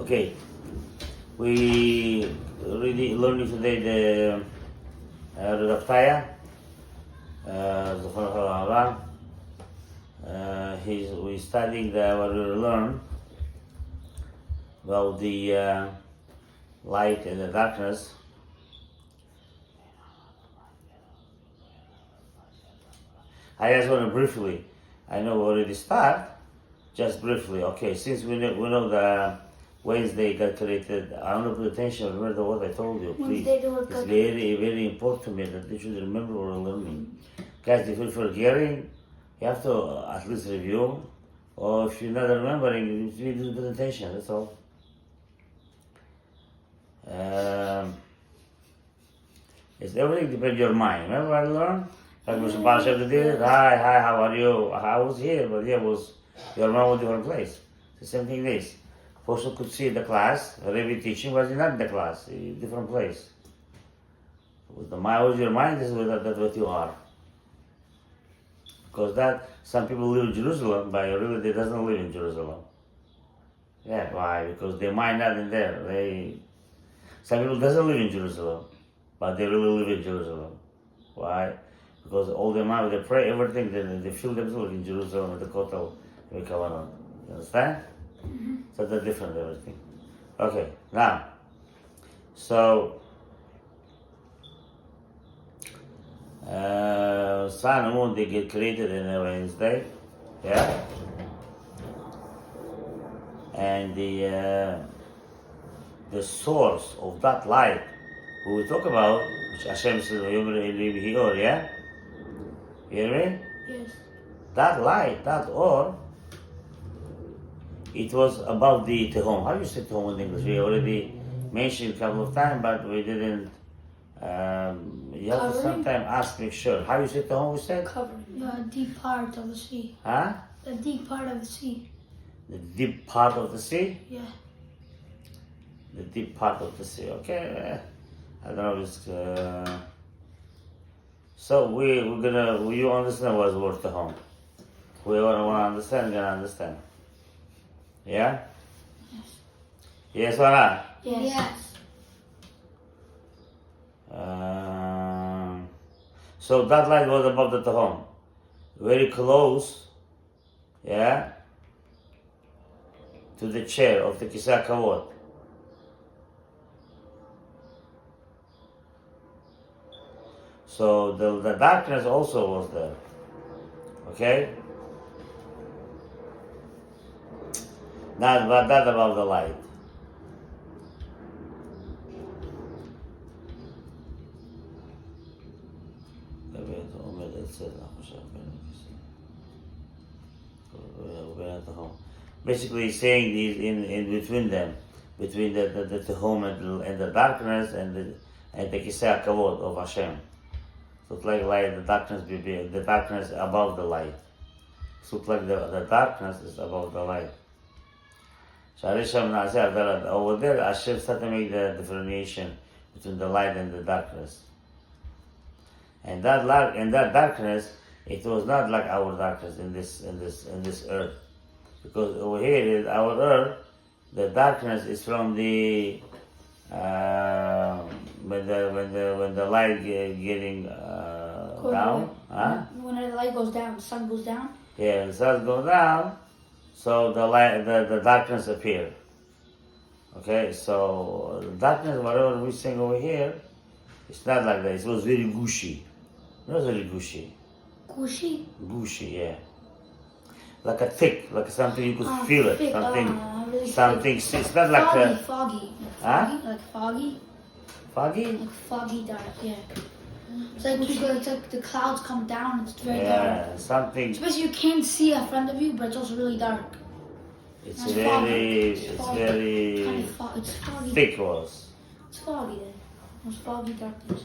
Okay, we really learning today the Fetaya. We studying what we learn about the light and the darkness. I just want to briefly, I know we already start, just briefly. Okay, since we know the Wednesday got created, I want to pay attention, remember what I told you, please. It's very, very important to me that you should remember what we're learning. Guys, if you're forgetting, you have to at least review, or if you're not remembering, you need to pay attention, that's all. It's everything depends on your mind. Remember what I learned? Like Mr. Pasha did, hi, how are you? I was here, but your mind was a different place. The same thing is. Person could see the class, Rabbi teaching was not in the class, a different place. With the mind was your mind, that's what you are. Because that, some people live in Jerusalem, but really they doesn't live in Jerusalem. Yeah, why? Because their mind not in there. Some people doesn't live in Jerusalem, but they really live in Jerusalem. Why? Because all the mind, they pray everything, they feel themselves in Jerusalem at the Kotel, You understand? Mm-hmm. So they're different, everything. Okay, now, so sun and moon, they get created in a Wednesday, yeah? And the source of that light who we talk about, which Hashem says, yeah? You hear me? Yes. That light, that or, it was above the Tehom. How do you say Tehom in English? We already mentioned a couple of times, but we didn't. You have to sometime ask me, sure. How do you say Tehom, we said? Covering. The deep part of the sea. Huh? The deep part of the sea. The deep part of the sea? Yeah. The deep part of the sea, okay. I don't know if it's... So we're gonna... You understand what's word Tehom. We want to understand, gonna understand. Yeah? Yes. Yes or not? Yes. So that light was above the Tehom. Very close, yeah, to the chair of the Kisah Kavod. So the darkness also was there. Okay? Not above the light. Basically saying these in between them, between the Tehom and the darkness and the Kiseh Kavod of Hashem. So it's like light, the darkness above the light. So it's like the darkness is above the light. So over there, Hashem started to make the differentiation between the light and the darkness. And that light and that darkness, it was not like our darkness in this earth, because over here is our earth. The darkness is from the when the light getting down. When the light goes down, the sun goes down. Yeah, the sun goes down, so the light, the darkness appear. Okay, so the darkness, whatever we sing over here, it's not like that. It was very gushy. It was very gushy. Gushy? Gushy, yeah. Like a thick, like something you could feel it. Thick, really something. It's not like foggy. Huh? Like foggy. Foggy? Like foggy dark, yeah. It's like the clouds come down. It's very dark. Yeah, something. Especially you can't see in front of you, but it's also really dark. It's very It's foggy. thick was. It's foggy then. It's foggy darkness.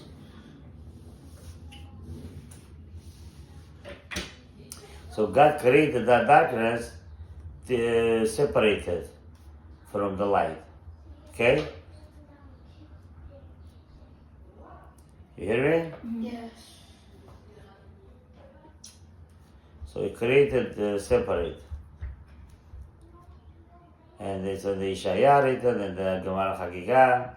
So God created that darkness separated from the light. Okay? You hear me? Yes. So He created separate. and it's on the Ishaya written and the Gemara Chagiga.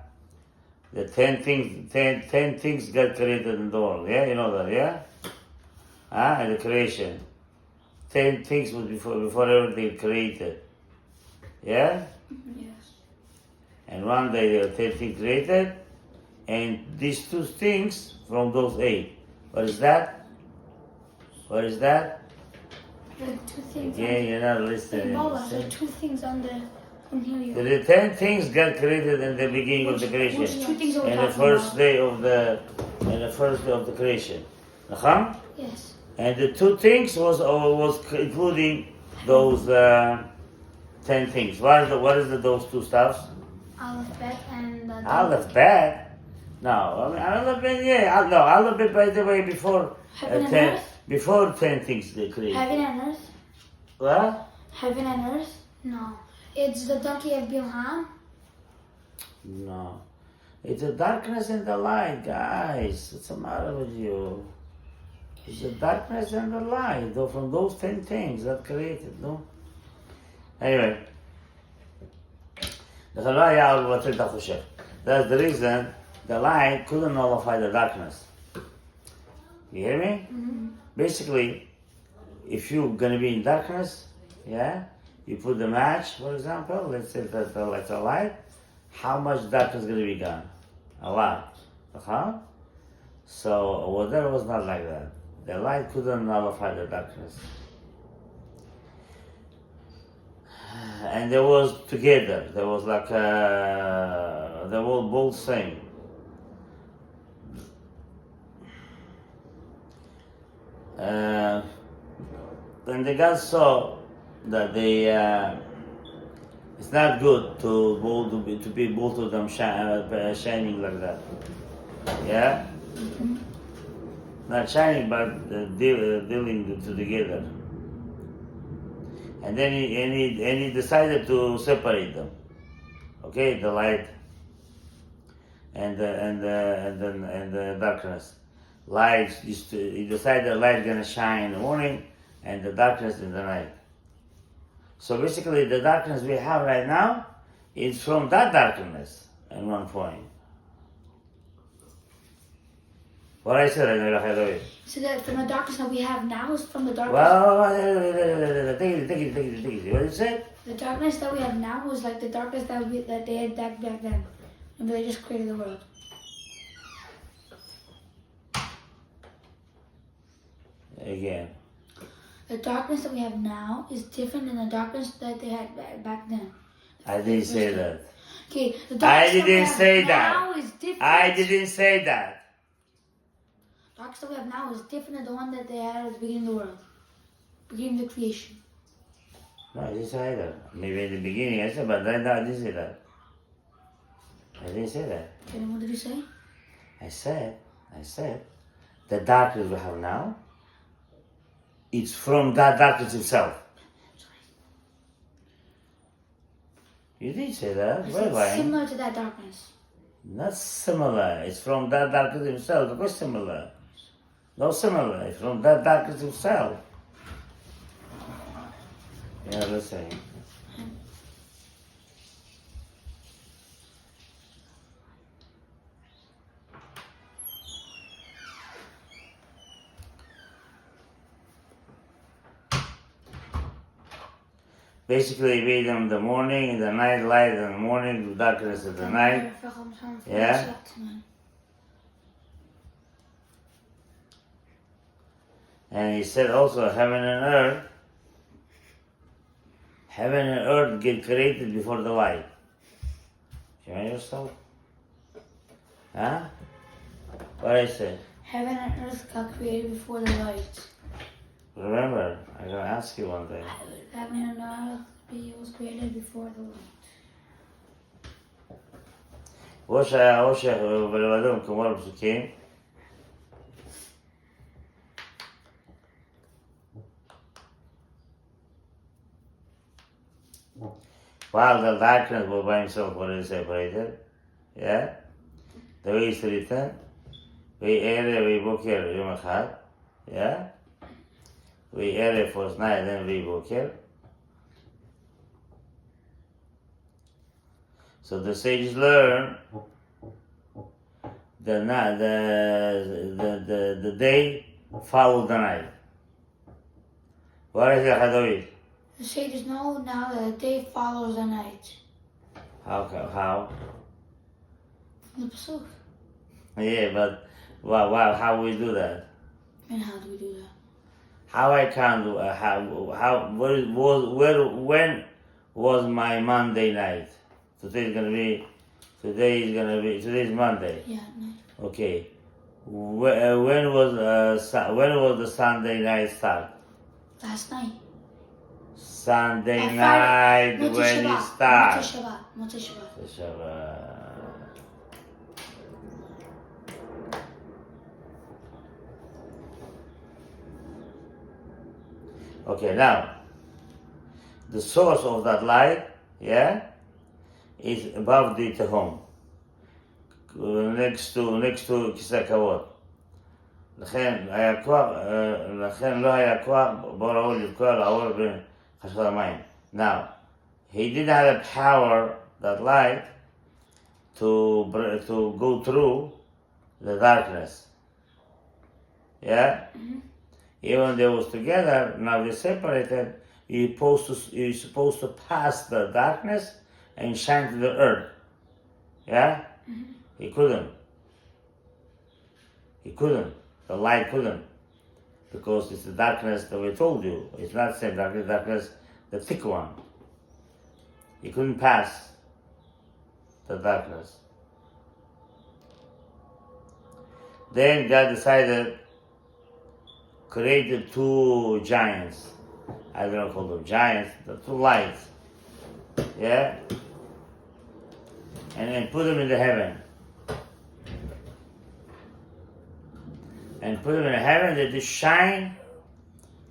The 10 things got created in the world. Yeah, you know that, yeah? And the creation. 10 things was before everything created. Yeah? Yes. And one day there were 10 things created, and these 2 things from those 8. What is that? What is that? The 2 things. Yeah, you're not listening. There are 2 things on the. The 10 things got created in the beginning of the creation. Which 2 things are we In the talking first about? day of the creation. Uh-huh. Yes. And the 2 things was including those 10 things. What is those 2 stuffs? Aleph, Bet, and Aleph, Bet? No, I mean, Aleph, Bet, yeah. No, Aleph, Bet, by the way, before Heaven and 10, earth? before 10 things they created. Heaven and earth? What? Heaven and earth? No. It's the donkey of Bilham? No. It's the darkness and the light, guys. What's the matter with you? It's the darkness and the light, though, from those 10 things that created, no? Anyway. That's the reason the light couldn't nullify the darkness. You hear me? Mm-hmm. Basically, if you're going to be in darkness, yeah, you put the match, for example, let's say that's a light, how much darkness is going to be gone? A lot. Uh-huh. So, water was not like that. The light couldn't nullify the darkness. And they was together. There was like they were both same. When the God saw that it's not good to be both of them shining like that. Yeah, not shining, but dealing together. And then he decided to separate them. Okay, the light and the darkness. Light, he decided the light gonna shine in the morning and the darkness in the night. So basically, the darkness we have right now is from that darkness at one point. What I said, I never had it. So that from the darkness that we have now is from the darkness. Well, take it. What did you say? The darkness that we have now was like the darkness that they had back then. And they just created the world. Again. The darkness that we have now is different than the darkness that they had back then. I didn't say that. Okay, the I darkness didn't say now that. is different. I didn't say that. The darkness that we have now is different than the one that they had at the beginning of the world. Beginning of the creation. No, I didn't say that. Maybe in the beginning I said, but right now I didn't say that. I didn't say that. Okay, then what did you say? I said, the darkness we have now, it's from that darkness itself. You did say that. It's similar to that darkness. Not similar. It's from that darkness himself. Of course similar. No similar. It's from that darkness himself. Yeah, listen. Basically, we in the morning, in the night, light in the morning, the darkness in the night. Yeah. And he said also, heaven and earth get created before the light. You know yourself? Huh? What I said? Heaven and earth got created before the light. Remember, I'm going to ask you one thing. Heaven and earth was created before the light. وش بلوادهم كمار بسكين while the darkness was by himself already separated, yeah, the way it's written, we ere we boker yom echad, yeah, we ere first night then we boker, So the sages learn the day follows the night. What is the Gadaev? The sages know now that the day follows the night. How? From the Pasuk. Yeah, but how we do that? And how do we do that? How I can do? When was my Monday night? Today's Monday. Yeah, night. Okay. When was the Sunday night start? Last night. Sunday Friday. night Motzei when Shabbat. it starts. Motzei Shabbat. Okay, now the source of that light, is above the home, next to כיסא הכבוד. לכן לא היה כוח בורא לבקוע לעבור בחשכת המים. Now, he didn't have the power, that light, to go through the darkness. Yeah? Mm-hmm. Even they was together, now they separated, you're supposed to pass the darkness and shine to the earth. Yeah? Mm-hmm. He couldn't. The light couldn't. Because it's the darkness that we told you. It's not the same darkness, the thick one. He couldn't pass the darkness. Then God decided, created two giants. I don't call them giants, the two lights. Yeah? And then put them in the heaven. And put them in the heaven, they just shine.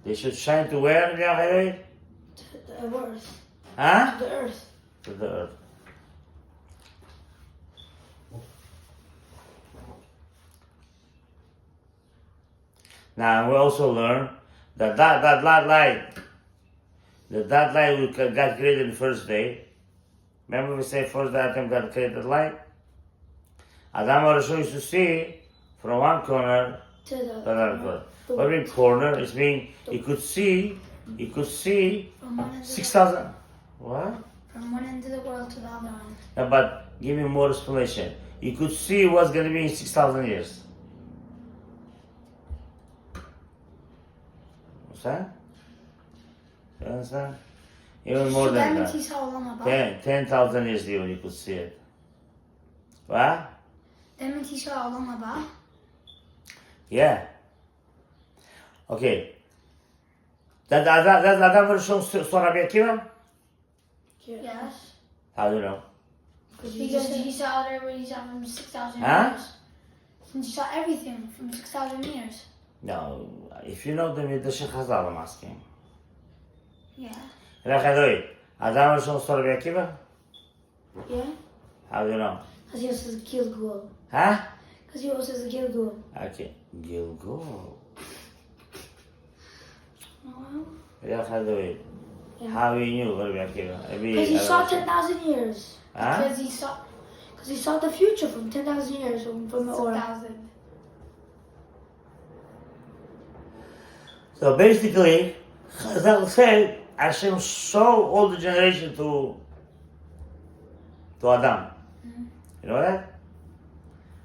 They should shine to where, Eliyahu? To the earth. Huh? To the earth. To the earth. Now we also learn that light God created the first day. Remember we say first day Adam God created light? Adam Arishon used to see from one corner To to another corner. What do you mean corner? It means he could see from one end 6,000. What? from one end of the world to the other end. No, but give me more explanation. You could see what's going to be in 6,000 years. What's that? You understand? Even more than that. 10,000 years even you could see it. What? That means he saw Olam Haba. Yeah. Okay. That's Adam Rishon saw Rabbi Akiva? Yes. How do you know? Because he saw whatever he saw from 6,000 Huh? years. Since he saw everything from 6,000 years. No. If you know the Midrash Chazal, I'm asking. Yeah. Adam Rishon saw Rabbi Akiva? Yeah? How do you know? Because he also says Gilgul. Huh? Because he also says Gilgul. Okay. Gilgul. Oh, Yeah. yeah. How he knew Rabbi Akiva? Because he saw 10,000 years. Huh? Because he saw the future from 10,000 years from the Orah. 6,000. So basically, Chazal said Hashem showed all the generation to Adam. Mm-hmm. You know that?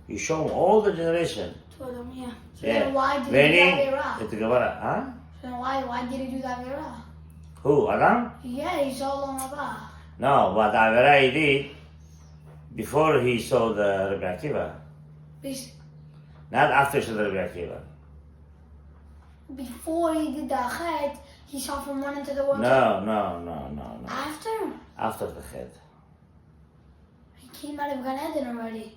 He showed all the generation. To Adam, yeah. So Yeah. then why did he do Many, that Vera? it's a Gemara, huh? So then why did he do that Vera? Who? Adam? Yeah, he saw Olam Haba. No, but Avera he did before he saw the Rabbi Akiva. Not after he saw the Rabbi Akiva. Before he did the Chet, he saw from one end to the world. No. After? After the Chet. He came out of Gan Eden already.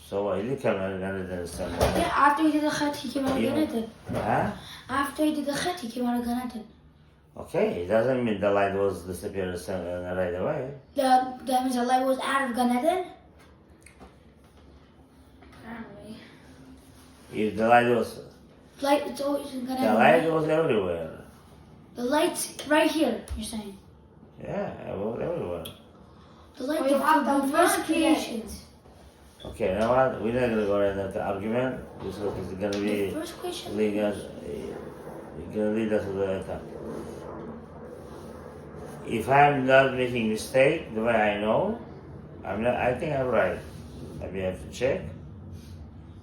So he did come out of the same way. Yeah, after he did the Chet, he came out of Yeah. Gan Eden. Huh? After he did the Chet, he came out of Gan Eden. Okay, it doesn't mean the light was disappeared right away. That means the light was out of Gan Eden? Apparently. If the light was, Light, it's always in Gan the Eden. light right? was everywhere. The light's right here, you're saying. Yeah, everywhere. The light We have of the the first first creations. Okay, you know what? We're not gonna go into the argument. This is gonna The be first creation. leading us. Gonna lead us to the attack. If I'm not making mistake, the way I know, I'm not. I think I'm right. Maybe I have to check.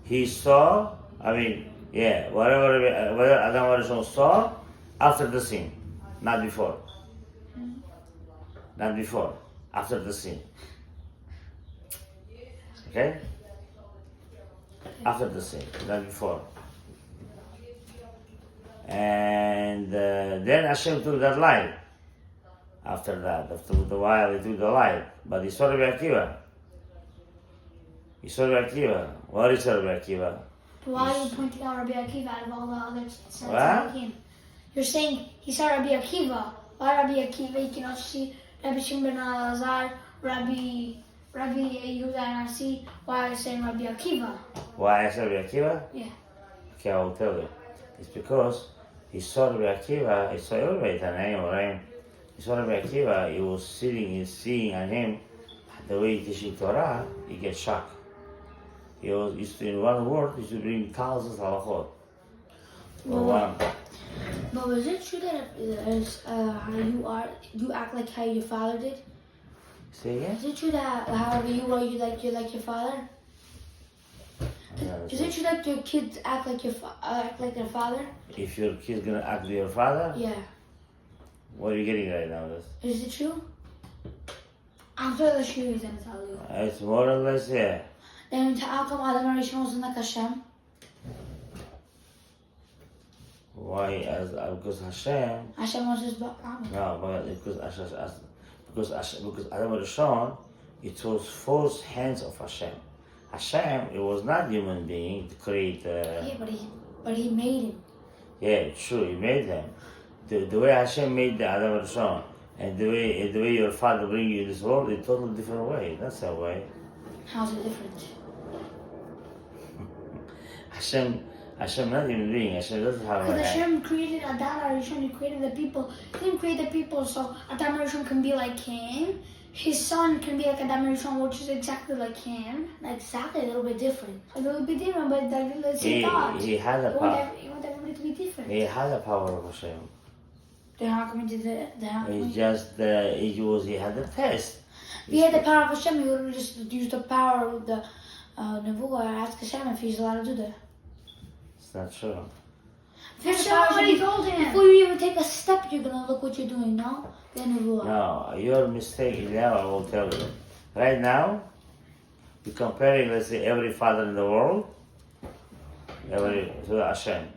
He saw. Whatever Adam Arishon saw after the sin, not before. Not before. After the sin. Okay? After the sin, not before. And then Hashem took that light. After that, after a while, he took the light. But he saw Rabbi Akiva. He saw Rabbi Akiva. What is Rabbi Akiva? Why are you pointing out Rabbi Akiva out of all the other What? Tzadikim? You're saying he saw Rabbi Akiva. Why Rabbi Akiva? You can also see Rabbi Shimon ben Elazar, Rabbi Yehuda, and I see why I'm saying Rabbi Akiva. Why I said Rabbi Akiva? Yeah. Okay, I will tell you. It's because he saw Rabbi Akiva, he saw everybody, Tanaim, he saw Rabbi Akiva, he was sitting and seeing on him the way he teaching Torah, he gets shocked. He used to, in one word, he used to bring thousands of halachot. But was it true that how you act like how your father did? Say again? Is it true that however you are, you like your father? Is it true that your kids act like their father? If your kid's gonna act like your father, Yeah. what are you getting right now? Is it true? I'm sure the shoe is going to tell you. It's more or less, yeah. Then how come Adam Arishon wasn't like Hashem? Why? Because Hashem. Hashem was his Ba'am. No, but because Adam Rishon, it was forced hands of Hashem. Hashem, it was not human being to create. Yeah, but he made him. Yeah, true, he made them. The way Hashem made the Adam Rishon, and the way your father bring you in this world, is totally different way. That's the way. How's it different? Hashem not human being. Hashem doesn't have a Because hand. Hashem created Adam Arishon, he created the people. He didn't create the people so Adam Arishon can be like him. His son can be like Adam Arishon, which is exactly like him. Exactly, a little bit different. A little bit different, but like the same thought. He had a He power. want everybody to be different. He had the power of Hashem. Then how come he did it? Then how come It's just he had the test. if he had the power of Hashem, he would have just used the power of the Nevuah and asked Hashem if he's allowed to do that. It's not true. Hashem already told him. Before you even take a step, you're gonna look what you're doing, no? Then Nevuah. No, your mistake, Eliyahu, I will tell you. Right now, you're comparing, let's say, every father in the world, to Hashem.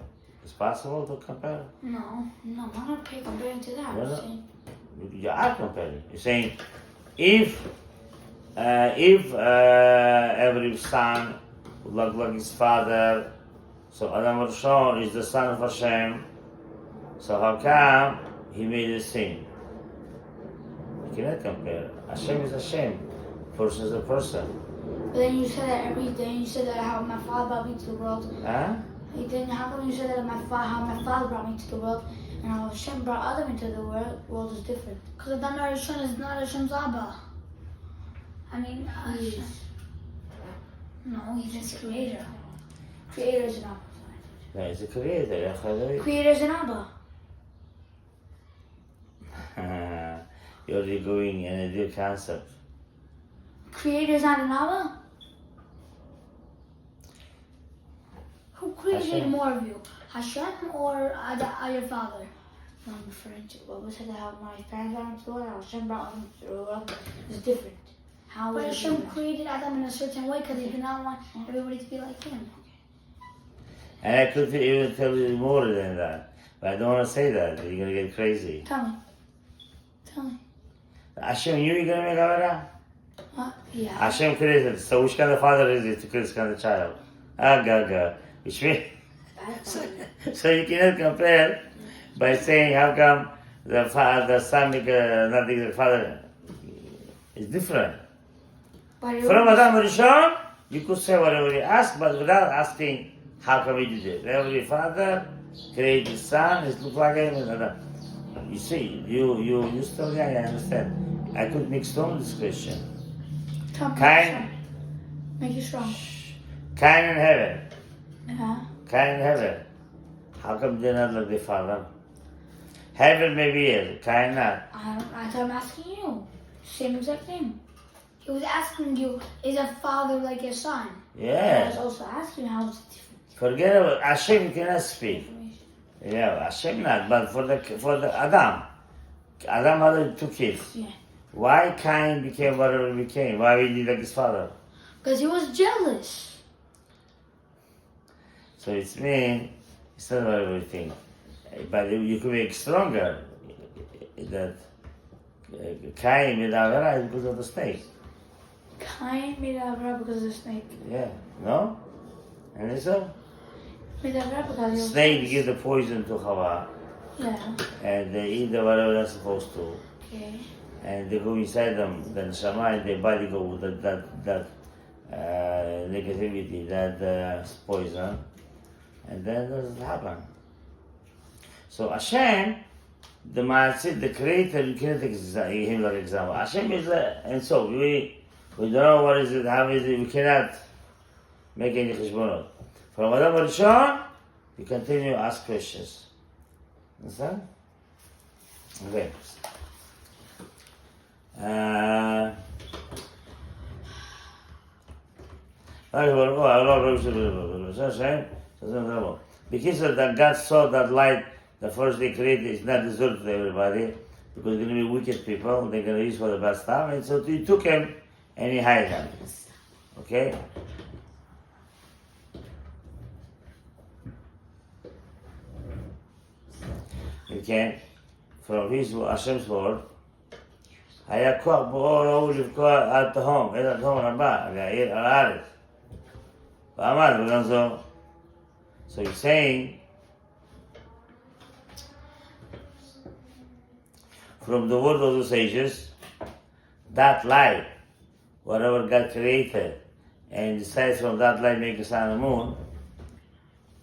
It's possible to compare? No, I'm not comparing to that. No, I'm no. saying, You are comparing. You're saying, if every son would look like his father, so Adam Rishon is the son of Hashem, so how come he made a sin? You cannot compare. Hashem is Hashem. Person is a person. but then you said that you said that how my father brought me to the world. Huh? Then how come you said that how my father brought me to the world and how Hashem brought Adam into the world is different? Because Adam Arishon is not Hashem's Abba. I mean, He is. no, he's his creator. Creator is an Abba. No, it's a creator. Creator is an Abba. You're going in a new concept. Creator is not an Abba? Who created Hashem. more of you? Hashem or your father? No, I'm referring to what was said that how my parents brought me to the world, how Hashem brought me to the world is different. How But is it Hashem different? created Adam in a certain way because he did not want everybody to be like him. And I could even tell you more than that. But I don't want to say that. You're going to get crazy. Tell me. Hashem knew you're going to make Avera? What? Yeah. Hashem created. So which kind of father is it to create this kind of child? Gaga. Which means, so you cannot compare by saying how come the son make not the father. It's different. But From Adam Rishon, you could say whatever you ask, but without asking how come he did it. Every father created his son, it looked like him and Adam. You see, you still, yeah, I understand. I could make strong this question. Cain, Make you strong. Cain in heaven. Uh-huh. Cain in heaven. How come they're not like their father? Heaven maybe is, Cain not. I thought I'm asking you. Same exact thing. He was asking you, is a father like a son? I Yeah. was also asking how it's different Forget about Hashem cannot speak. information. Yeah, Hashem not, but for the Adam. Adam had 2 kids. Yeah. Why Cain became whatever he became? Why he did like his father? Because he was jealous. So it's not what everything. But you could make stronger that Cain made Avera because of the snake. Cain made Avera because of the snake. Yeah, no? And so? Made Avera because he was Snake give the poison to Hawa, Yeah. and they eat the whatever they're supposed to. Okay. And they go inside them, then Neshama, and their body go with that negativity, that poison, and then doesn't happen. So Hashem, the Matzit, the Creator, you cannot take him like example. Hashem is and so we don't know what is it, how is it, we cannot make any cheshbonot. From Adam Rishon, you continue to ask questions. Understand? Okay. Because that God saw that light, the first they created is not deserved to everybody, because they're going to be wicked people, they're going to use for the bad stuff, and so he took him and he hid him. Okay? You can, from his Hashem's word, היה כוח באור ההוא לפגוע עד תהום, עד התהום רבה, להעיר על הארץ. ועמד וגם זו. So he's saying, from the word of the sages, that light, whatever God created, and decides from that light make the sun and moon,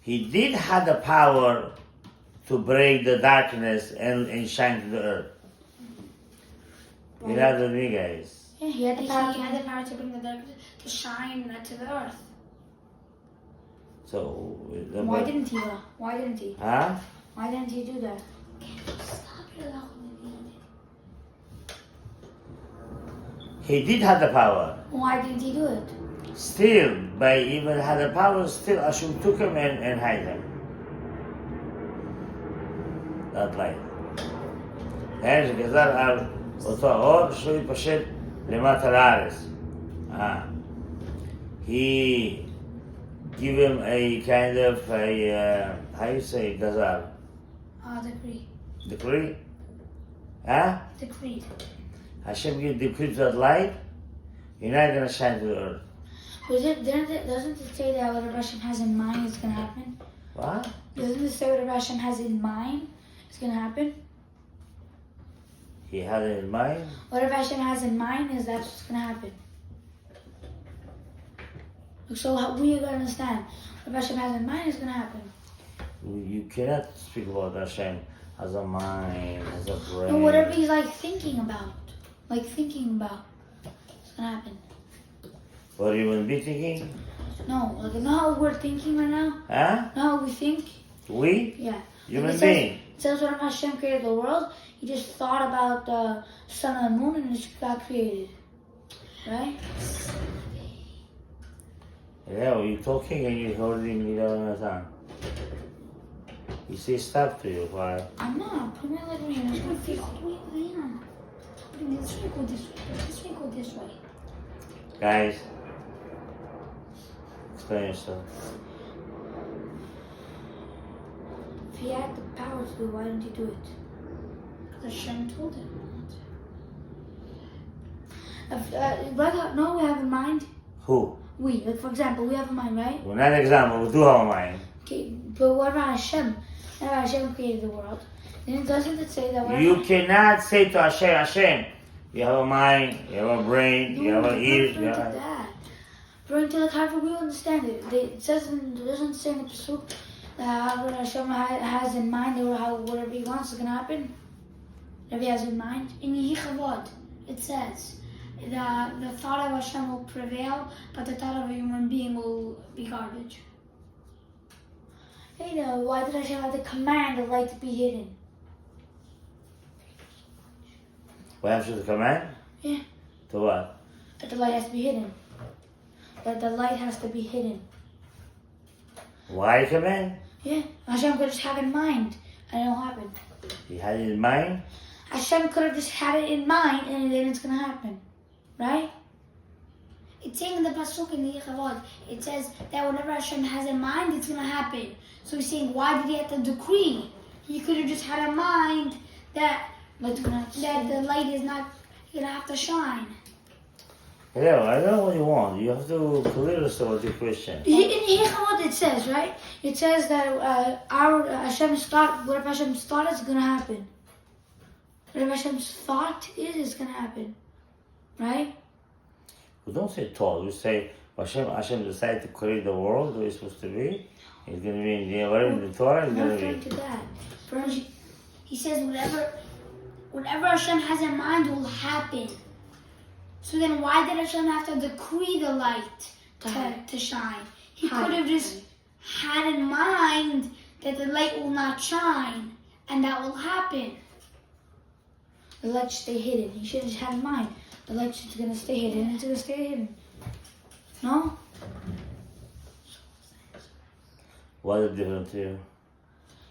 he did have the power to break the darkness and shine to the earth. You're not with me, guys. Yeah, he had the power. He had the power to bring the darkness to shine to the earth. So, Why didn't he? Why didn't he? Huh? Why didn't he do that? Stop it, He did have the power. Why didn't he do it? Still, by even had the power, still Hashem took him and hid him. That light. כן, שגזר על אותו האור, שהוא יתפשט למטה לארץ. He give him a kind of a, how you say, gazar? Decree. Decree? Huh? Decreed. Hashem give decree to that light, you're not going to shine to the earth. Doesn't it say that whatever Hashem has in mind is going to happen? What? Doesn't it say whatever Hashem has in mind is going to happen? He had it in mind. Whatever Hashem has in mind is that's what's going to happen. So we gotta understand. Whatever Hashem has in mind is going to happen. You cannot speak about Hashem as a mind, as a brain. No, whatever he's thinking about. Thinking about. It's going to happen. What are you going to be thinking? No, you know how we're thinking right now? Huh? You know how we think? We? Yeah. Human being. It says when Hashem created the world, he just thought about the sun and the moon and it got created. Right? Yeah, well, you're talking and you're holding me down the tongue. You say stop to you, why? I'm not. Put me like me. I'm just going to feel all the way down. Put me this way, go this way. This way, go this way. Guys, explain yourself. If he had the power to do it, why didn't he do it? Because Hashem told him. Brother, no, we have a mind. Who? We. For example, we have a mind, right? Well, not an example, we do have a mind. Okay, but what about Hashem? Whenever Hashem created the world, then doesn't it say that You cannot say to Hashem, you have a mind, you have a brain, you have an ear. You have that. Bring to the however we understand it. It doesn't say in the Pasuk that however Hashem has in mind or whatever he wants is going to happen. Rabbi has in mind? In Yichavod, it says, the thought of Hashem will prevail, but the thought of a human being will be garbage. Hey, why did Hashem have to command the light to be hidden? Why have you the command? Yeah. To what? That the light has to be hidden. That the light has to be hidden. Why command? Yeah. Hashem could just have it in mind and it'll happen. He had it in mind? Hashem could have just had it in mind and then it's going to happen. Right? It's saying in the Pasuk in the Yichavod, it says that whatever Hashem has in mind, it's going to happen. So he's saying, why did he have to decree? He could have just had in mind that the light is not going to have to shine. Yeah, I don't know what you want. You have to clear yourself with your question. In Yichavod it says, right? It says that our Hashem's thought, whatever Hashem's thought is going to happen. Whatever Hashem's thought is going to happen. Right? We don't say thought. We say Hashem decided to create the world the way it's supposed to be. It's going to be in the Torah. It's I'm going to referring be. to that. First, He says whatever Hashem has in mind will happen. So then why did Hashem have to decree the light to shine? He could have just had in mind that the light will not shine, and that will happen. the light should stay hidden. He should have just had in mind. The light is going to stay hidden. It's going to stay hidden. No? What is different to you?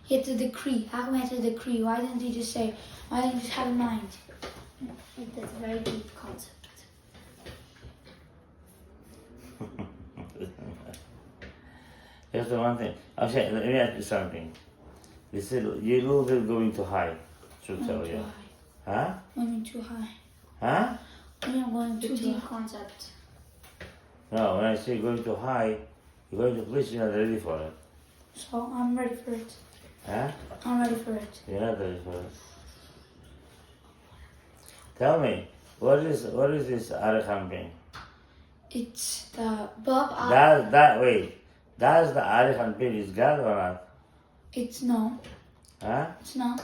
He had to decree. How come he had to decree? Why didn't he just say, why didn't he just have in mind? That's a very deep concept. Here's the one thing. Actually, let me ask you something. You said you're a little bit going too high. Should tell you. Huh? Going too high. Huh? I'm going Too too deep high. concept. No, when I say going too high, you're going to a place you're not ready for it. So I'm ready for it. Huh? I'm ready for it. You're not ready for it. Tell me, what is this Arichan being? It's the Bob. Does the Arichan being is God or not? It's no. Huh? It's no.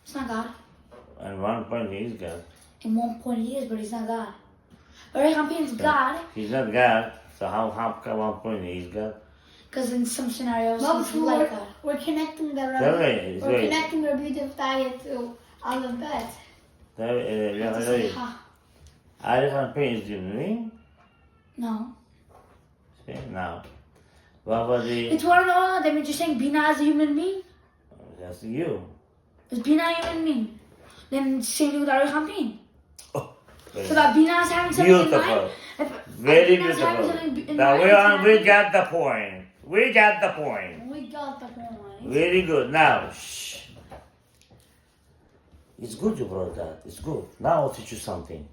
It's not God. At one point he is God. In one point he is, but he's not God. But is God, He's not God, so how come one point he is God? because in some scenarios Well, he's like God. we're connecting the Tell me, Rabbi. We're connecting Rabbi Fetaya to Aleph Bet. Arichan being is human being? No. See, now. What about the... It's one of that means you're saying Bina is a human being? That's you. Is Bina a human being? Then same thing with Arichan being. Very So that Bina is having something in beautiful. mind. Very Bina is having beautiful. something in Now mind, we got the point. We got the point. We got the point. Very good. Now, shh. It's good you brought that. It's good. Now I'll teach you something.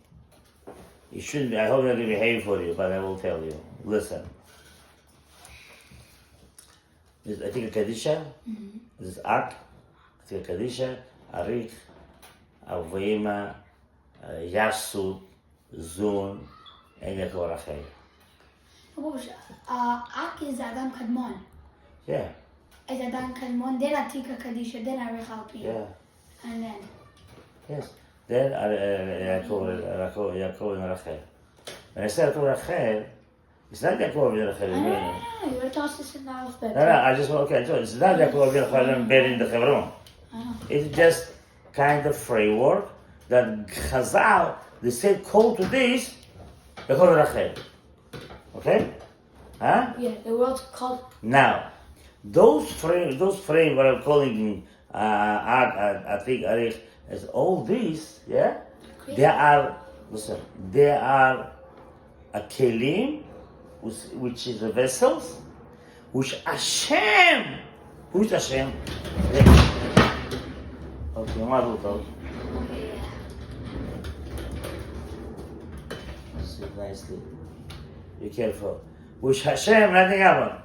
It shouldn't be, I hope not to behave for you, but I will tell you. Listen. I take a Kadisha. This is Ark. I take a Kadisha, Arik, Avima, Yasud, Zun, and Yaakov Rachel. Ak is Adam Kadmon. Yeah, Is Adam Kadmon, then Atika Kadisha, then Arich Alpi. yeah, And then. yes. Then Yaakov and Rachel. When I say Yaakov Rachel, it's not Yaakov and Rachel. No, you would have tossed this in the alphabet. No, I just want, okay, so it's not Yaakov and Rachel buried in the Hebron. It's just kind of framework that Chazal, they said call to this Yaakov and Rachel. Okay? Huh? Yeah, the world's called. Now, those frame what I'm calling Atik Arich as all these, yeah, they are a kelim, which is the vessels, which Hashem, who's Hashem? Okay, Mazel Sit nicely. Be careful. Which Hashem, nothing happened.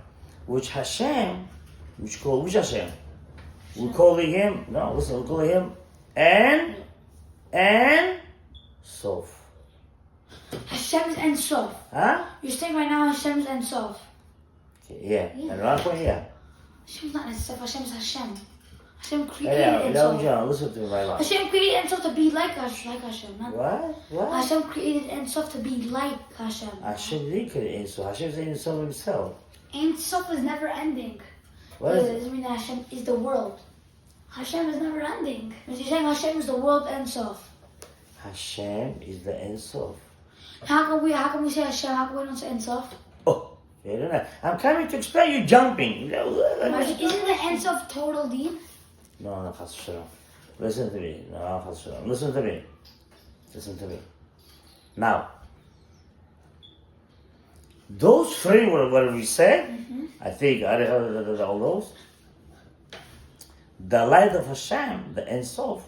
Which Hashem, which Hashem? We're calling him, no, listen, we're calling him and Sof. Hashem's and Sof. Huh? You're saying right now Hashem's and Sof. Okay, yeah. And one point, yeah. Hashem's not Sof, Hashem's Hashem. Hashem created Eliyahu, Ein Sof. John, listen to me, my love. Hashem created Ein Sof to be like Hashem. Not What? Hashem created Ein Sof to be like Hashem. Hashem didn't create Ein Sof. Hashem is Ein Sof himself. Ein Sof is never ending. What It is it? doesn't mean that Hashem is the world. Hashem is never ending. But you're saying Hashem is the world Ein Sof. Hashem is the Ein Sof. How can we say Hashem? How can we not say Ein Sof? Oh, very nice. I'm coming to explain you jumping. Isn't the Ein Sof total deep? No, Chas Shalom. Listen to me. No, Chas Shalom. Listen to me. Now, those three what we said, I think, all those, the light of Hashem, the Ein Sof,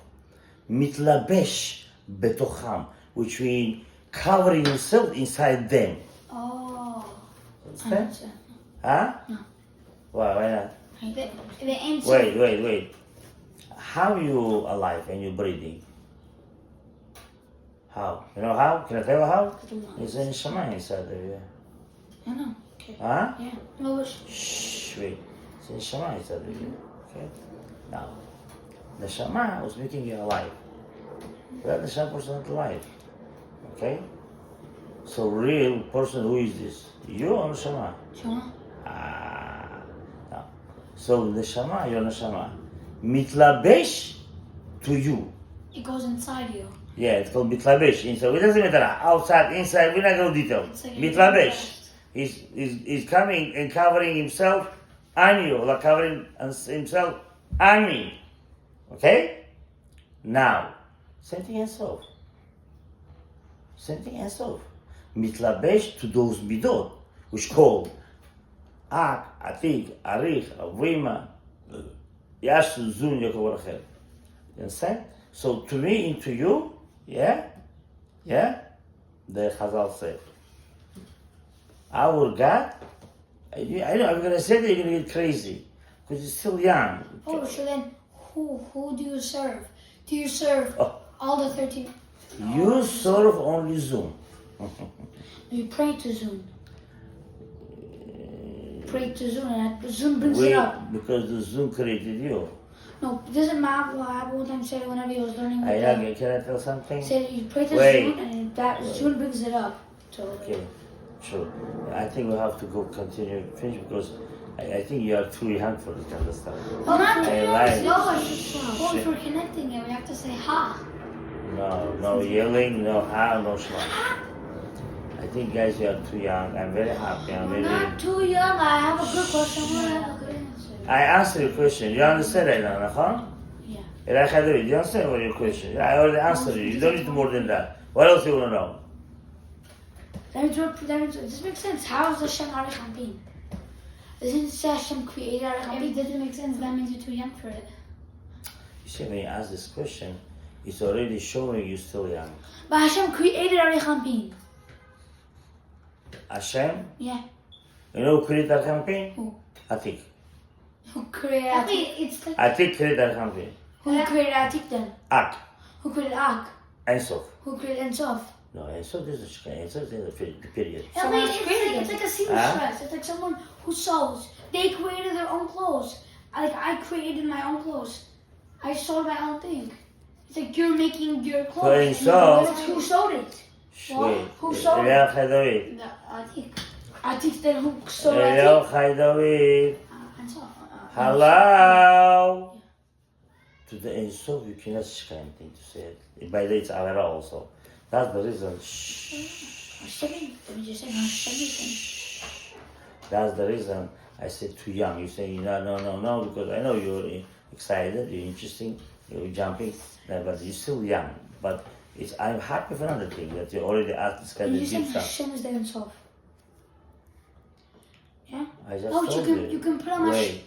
mitlabesh betocham, which means covering himself inside them. Oh. Understand? Huh? No. Why not? The Ein Sof. Wait. How you alive and you breathing? How? You know how? Can I tell you how? It's in Shema inside of you. I know. Okay. Huh? Yeah. No, but Shh, wait. It's in Shema inside of you. Okay? Now, the Shema was making you alive. That the Shema person not alive. Okay? So real person, who is this? You or the Shema? Shema. Now, so the Shema, you're the Shema. Mitlabesh to you. It goes inside you. Yeah, it's called mitlabesh. Inside, it doesn't matter outside, inside. We're not going to detail. It's like Mitlabesh. He's coming and covering himself on you, like covering himself on me. Okay. Now, same thing as so. Mitlabesh to those midot, which called Ak, Atik, Arich, Avima, Yashu, Zun, Yaakov, Rachel. You understand? So to me, into you, yeah, the Chazal said, our God, I know, I'm going to say that you're going to get crazy, because you're still young. Oh, so then who do you serve? Do you serve Oh. all the 13? You serve only Zoom. You pray to Zun. Pray to Zun, and Zun brings Wait, it up. because the Zoom created you. No, it doesn't matter what happened. One time said whenever he was learning with them, Can I tell something? said you pray to Wait. Zun, and that Zun brings it up. So Okay, true. I think we have to go continue finish because I think you are too young for this kind of stuff. Well, not I to like- no, it's just if we're connecting it, we have to say ha. No yelling, no how, no shema. I think guys you are too young. I'm very happy. I'm we're very. not too young. I have a good question. I want to have a good answer. I answered your question. You understand right now, huh? Yeah. Eliyahu, you understand what your question? I already answered you. You don't need more than that. What else you want to know? This makes sense. How is Hashem Arich Hampin? Doesn't it say Hashem created Arich If it Hampin? doesn't make sense, that means you're too young for it. You see, when you ask this question, it's already showing you still young. But Hashem created Arich Hampin. Hashem, Yeah. you know who created Arich Hampin? Who? Atik. Who created I Atik? mean, it's like Atik created Arich Hampin. Who created Atik then? Ak. Who created Ak? Ein Sof. Who created Ein Sof? No, Ein Sof is the period. I mean, it's like a seamstress. It's like someone who sews. They created their own clothes. Like I created my own clothes. I sewed my own thing. It's like you're making your So clothes. Ein Sof. Who sewed it? Wait. Who sewed it? Eliyahu Chai David. Atik. Atik then who sewed Eliyahu Atik? Chai David. And so. Hello. To the Ein Sof, you cannot say anything to say it. By the way, it's Avera also. That's the reason. Hashem. Let me just say Hashem. That's the reason I said too young. You say no, because I know you're excited, you're interesting, you're jumping, but you're still young. But I'm happy for another thing that you already asked this kind You of just deep said stuff. Hashem is the Ein Sof. Yeah? I just Oh, told you can put on my. Wait,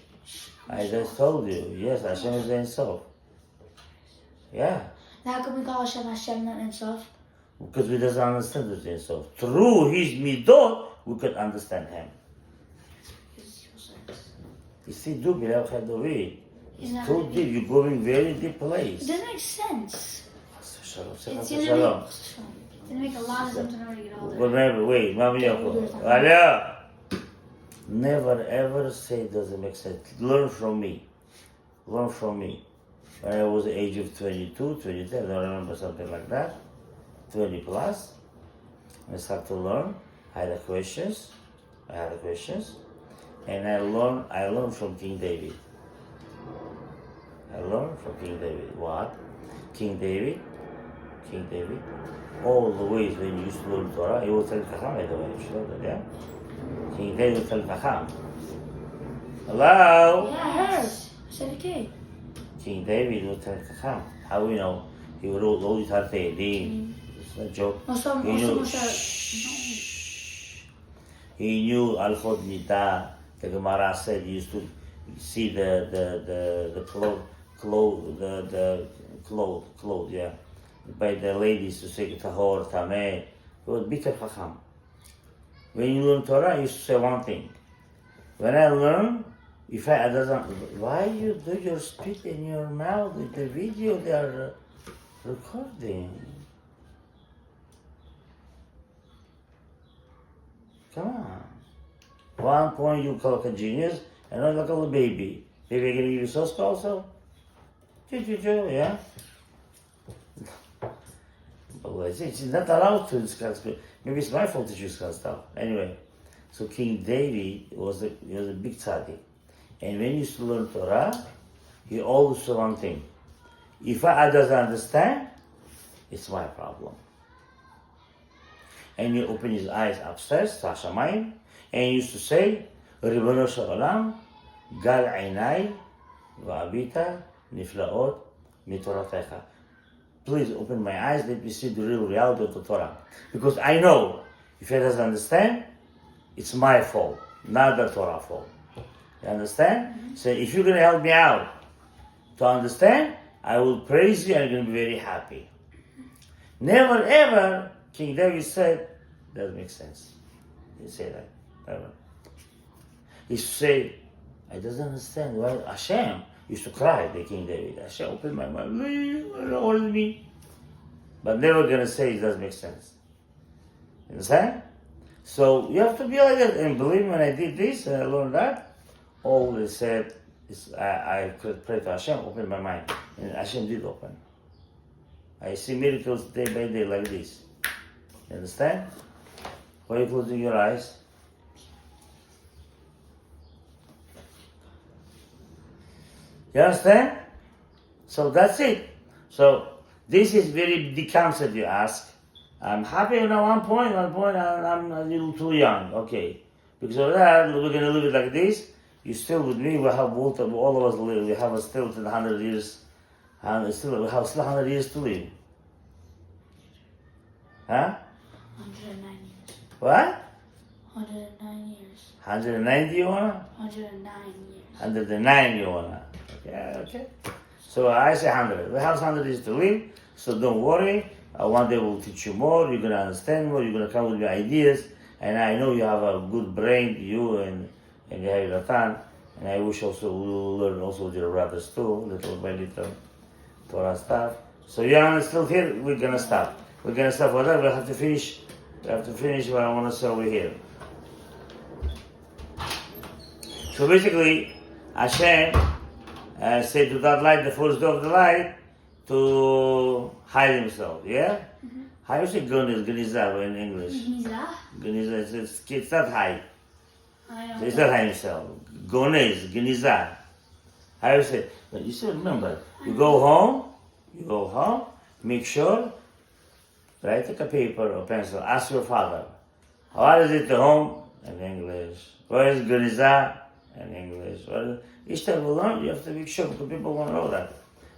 I just told you. Yes, Hashem is the Ein Sof. Yeah, Now how can we call Hashem Hashem not Ein Sof? because we doesn't understand the Ein Sof. Through his midot, we could understand him. You see, do Eliyahu Chai David. He's It's not too ready. deep. You're going very deep It place. doesn't make sense. Shalom, It's shalom, gonna shalom. It's gonna make a lot of sense in order to get older. Remember, wait, Mama Yoko. Aliyah. Never ever say it doesn't make sense. Learn from me. learn from me. When I was the age of 22, 23, I don't remember something like that, 20 plus, I started to learn. I had the questions, and I learned from King David. What? King David, all the ways when he used to learn Torah, he was telling Chacham, by the way, you should know that, yeah? King David was telling Chacham. Hello? Yeah, I heard. I said okay. King David was telling Chacham. How we know? He wrote all these hard things. It's a joke. He knew Alchot Nida. The Gemara said he used to see the clothes, yeah, by the ladies to say Tahor, Tameh. He was bitter Chacham. When you learn Torah, you used to say one thing. When I learn, if I doesn't, why you do your spit in your mouth with the video they are recording? Come on. One point you call a genius, another call a baby. Baby gonna give you sauce also? Yeah? But it's not allowed to discuss. Maybe it's my fault to discuss stuff. Anyway, so King David was a big tzaddik. And when he used to learn Torah, he always said one thing. If I doesn't understand, it's my problem. And he opened his eyes upstairs, Tashamayim, and he used to say, Ribono shel olam, gal einai, va'abita, niflaot, mitoratecha. Please open my eyes, let me see the real reality of the Torah. Because I know, if I doesn't understand, it's my fault, not the Torah fault. You understand? Mm-hmm. So if you're going to help me out to understand, I will praise you and I'm going to be very happy. Never ever, King David said, doesn't make sense. He didn't say that. Never. He used to say, I doesn't understand why Hashem used to cry, the King David. Hashem opened my mouth, hold me. But never going to say it doesn't make sense. You understand? So you have to be like that. And believe me, when I did this and I learned that, all they said is I could pray to Hashem, open my mind. And Hashem did open. I see miracles day by day like this. You understand? Why are you closing your eyes? You understand? So that's it. So this is very big concept you ask. I'm happy at one point I'm a little too young. Okay. Because of that, we're going to live it like this. You're still with me, we have both of all of us live. We have still 100 years, and we have 100 years to live. Huh? 109 years. What? 109 years. 190 you wanna? 109 years. 109 you wanna? Okay. So I say 100. We have 100 years to live, so don't worry. One day we'll teach you more, you're gonna understand more, you're gonna come with your ideas, and I know you have a good brain, you and Yehuda, and I wish also we'll learn also with your brothers too, little by little Torah stuff. So you are still here, we're gonna stop. We're gonna stop for that, we have to finish what I wanna say over here. So basically, Hashem said to that light, the first day of the light, to hide himself, yeah? Mm-hmm. How you say Geniza in English? Geniza, it's not hide. It's not hide himself. Geniza. How you say? But you should remember, you go home, make sure, write a paper or pencil, ask your father, how is it at home? In English. Where is Geniza? In English. Each time you learn, you have to make sure because people won't know that.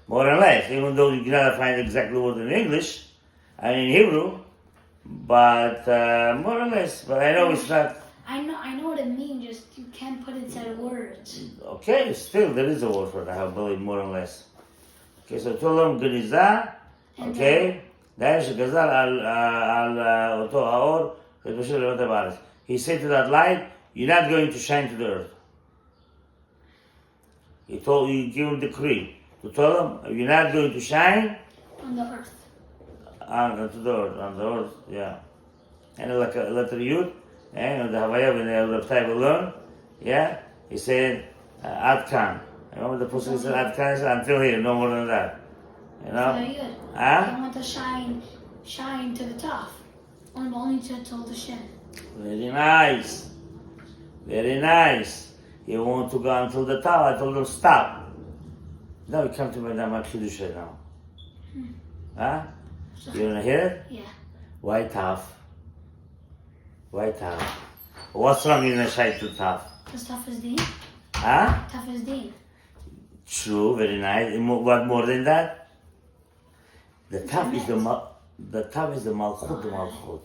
More or less, even though you cannot find exactly word in English and in Hebrew, but more or less. But I know it's not. I know what it means. Just you can't put it into words. Okay, still there is a word for that. I believe more or less. Okay, so tell them Geniza. Okay, then shegazal al oto haor kedusha levat haaretz. He said to that light, "You're not going to shine to the earth." He gave him decree. To tell them, you're not going to shine on the earth. On the earth, yeah. And like a letter Yud, and the Havaya, when the Rabbi will learn, yeah, he said, Ad Kan. Remember the Pusik said, until here, no more than that. You know? Very good. Huh? I want to shine to the top. Only to the shin. Very nice. Very nice. You want to go until the top. I told them, stop. Now you come to me, my Kiddush right now. Huh? You want to hear it? Yeah. Why tough? Why tough? What's wrong in the shite to tough? Because tough is deen. Huh? Tough is deen. True, very nice. What more than that? The tough is the malchut, the malchut.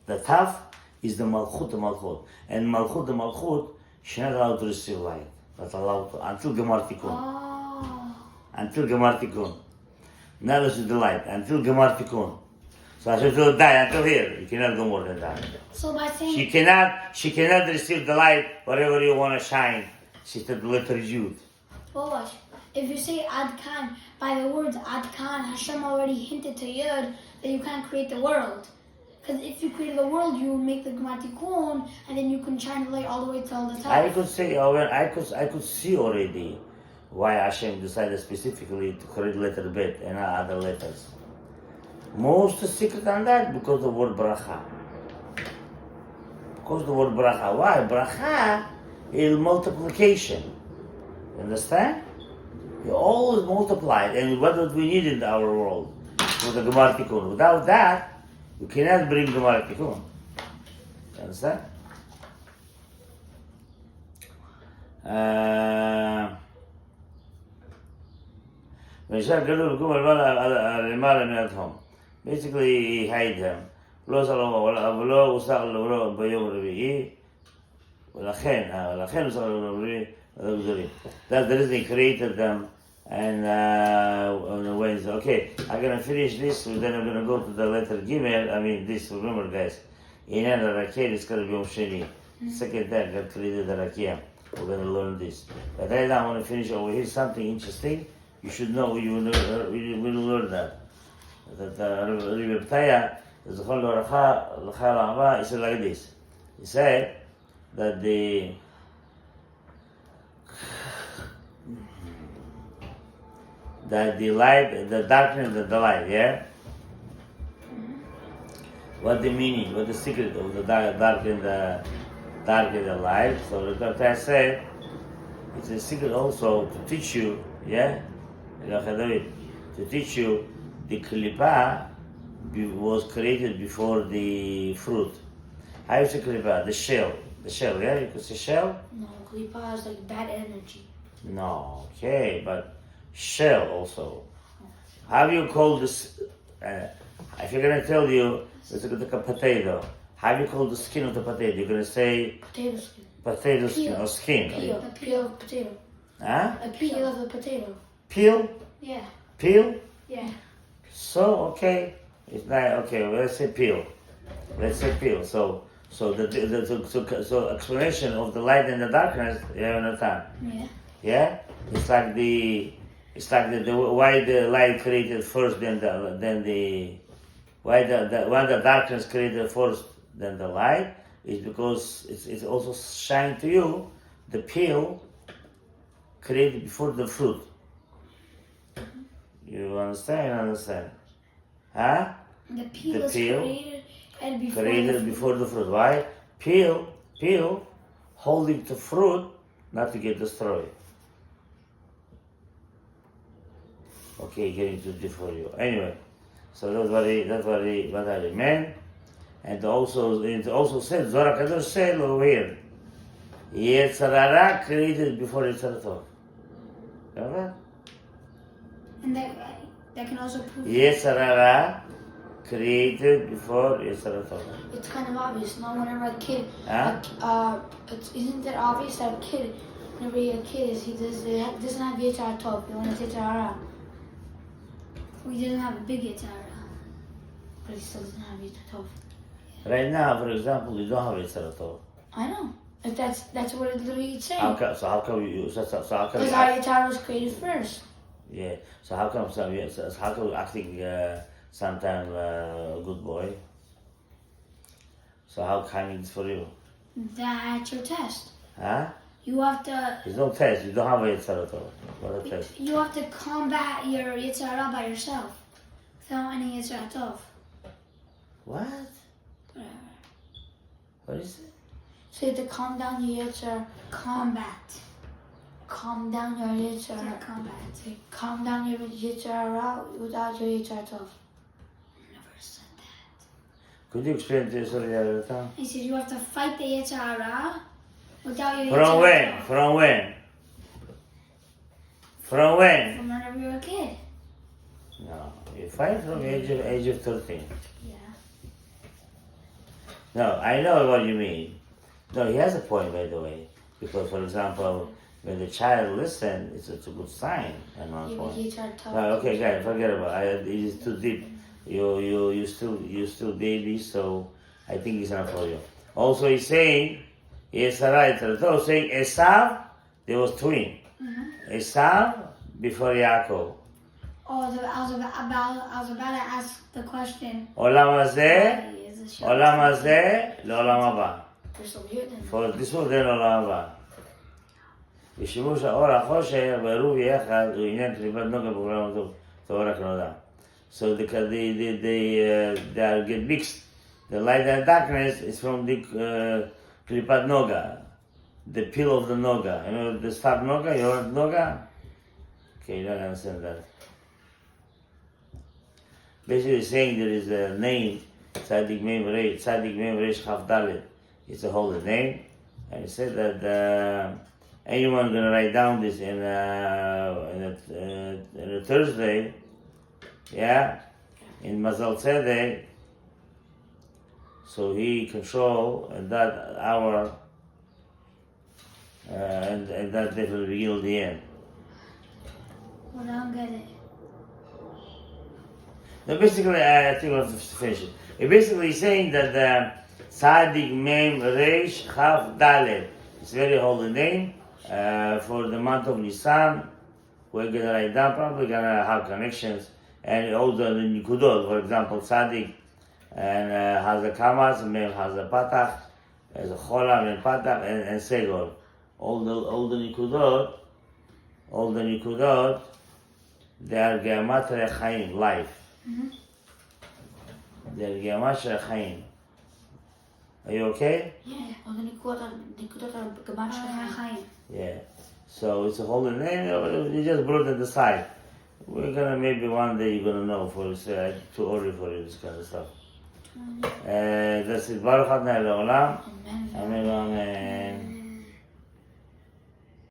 The tough is the malchut. And malchut, the malchut, she's not allowed to receive light. Not allowed to, until Gemar Tikkun. Oh. Until Gemar Tikkun. Not receive the light, until Gemar Tikkun. So I said, to die until here. You cannot go more than that. So by saying She cannot receive the light wherever you want to shine. She said the letter Yud. well, watch. If you say Ad Khan, by the words Ad Khan, Hashem already hinted to Yud that you can't create the world. Because if you created the world, you would make the Gemar Tikkun, and then you can shine the light all the way till the top. I could say, I could see already why Hashem decided specifically to create letter Bet and not other letters. Most secret on that because the word bracha. Because the word bracha. Why? Bracha is multiplication. You understand? You always multiply it, and what do we need in our world? With the Gemar Tikkun. Without that, you cannot bring Gemar Tikkun. You understand? Basically, he hid them. That's the reason he created them. And on Wednesday, okay, I'm gonna finish this, then I'm gonna go to the letter Gimel. I mean, this, remember guys, in the Rakia, it's gonna be on Sheni. Second time, God created the Rakia. We're gonna learn this. But right now, I want to finish over here something interesting. You should know, you will learn that. That Rabbi Fetaya, he said like this. He said that the light, the darkness and the light, yeah? What the meaning, what the secret of the dark and the light. So Rabbi Fetaya said, it's a secret also to teach you, yeah? To teach you the klipa was created before the fruit. How is the klipa? The shell, yeah? You could say shell? No, Klipa is like bad energy. No, okay, but shell also. How do you call this? If you're gonna tell you, it's like a potato. How do you call the skin of the potato? You're gonna say Potato skin. potato skin or skin. Peel. A peel of a potato. Huh? A peel of a potato. Peel? Yeah. Peel? Yeah. So okay, it's not okay. Well, let's say peel. Let's say peel. So explanation of the light and the darkness. You understand? Yeah. Yeah. It's like the why the light created first, then the why the darkness created first, then the light is because it's also shine to you. The peel created before the fruit. You understand? Huh? The peel is created before the fruit. Why? Peel, holding the fruit, not to get destroyed. Okay, getting too deep for you. Anyway, so that's what I meant. And also, it also said, Zohar HaKadosh said over here, Yetzirah created before Yetzirah Tov. Remember? And that can also prove Yetzirah created before Yetzirah Tov. It's kind of obvious, no? Whenever a kid, isn't it obvious that a kid, whenever a kid is, he doesn't have Yetzirah Tov, he wants Yetzirah. we didn't have a big Yetzirah. But he still doesn't have Yetzirah Tov. Right now, for example, you don't have Yetzirah Tov. I know. But that's what it literally is saying. How come you? Because our Yetzirah was created first. Yeah. So how come you acting sometimes a good boy? So how kind is for you? That's your test. Huh? You have to. There's no test. You don't have a Yitzhak Tov. What a test. You have to combat your Yetzer Hara by yourself, without any Yetzer Tov. What? Whatever. What is it? So you have to calm down your Yetzer. Combat. Calm down your Yetzer. Combat. Calm down your Yetzer Hara without your Yetzer Tov. Never said that. Could you explain to us what you have? He said you have to fight the Yetzer Hara without your From Yetzer when? Tov. From when? From when? From whenever you were a kid. No, you fight from the age of 13. Yeah. No, I know what you mean. No, he has a point, by the way. Because, for example, when the child listens, it's a good sign. And one Your point. Yetzer Tov. No, okay, guys, forget about it. It is too deep. You still baby, so I think it's enough for you. Also, he's saying, yes, right. So saying Esav, there was twin. Esav before Yaakov. Oh, I was about to ask the question. Olam hazeh, Why is the show- Olam hazeh, לעולם הבא. You're so weird then. For this one, then עולם הבא. ושימוש האור החושך והעירוב יחד הוא עניין קליפת נוגה בעולם טוב רק נודע. So they get mixed. The light and darkness is from the klipat noga, the peel of the noga. You know the start noga, you heard noga? Okay, you don't understand that. Basically saying there is a name, Tzadik Mem Reish Chaf Dalet. It's a holy name. And he said that anyone going to write down this in a Thursday, yeah, in Mazal Tzedek, so he control at that hour, and that they will reveal the end. Well, I don't get it. Now basically, I think we'll have to finish it. It's basically saying that Tzadik Mem Reish Chaf Dalet. It's a very holy name for the month of Nisan. We're gonna write down, probably gonna have connections. And all the Nikudot, for example, Tzadik, and has a Kamas, Mem has a Patach, has a Cholam and Patach, and Segol. All the Nikudot, they are Gematria Chaim, life. They are Gematria Chaim. Are you okay? Yeah, on the Nikudot are Gematria Chaim. Yeah. So it's a holy name, you just brought it aside. We're gonna maybe one day you're gonna know for it's too early for you, this kind of stuff. That's it. Baruch Adonai Le'olam. Amen. Amen. Amen.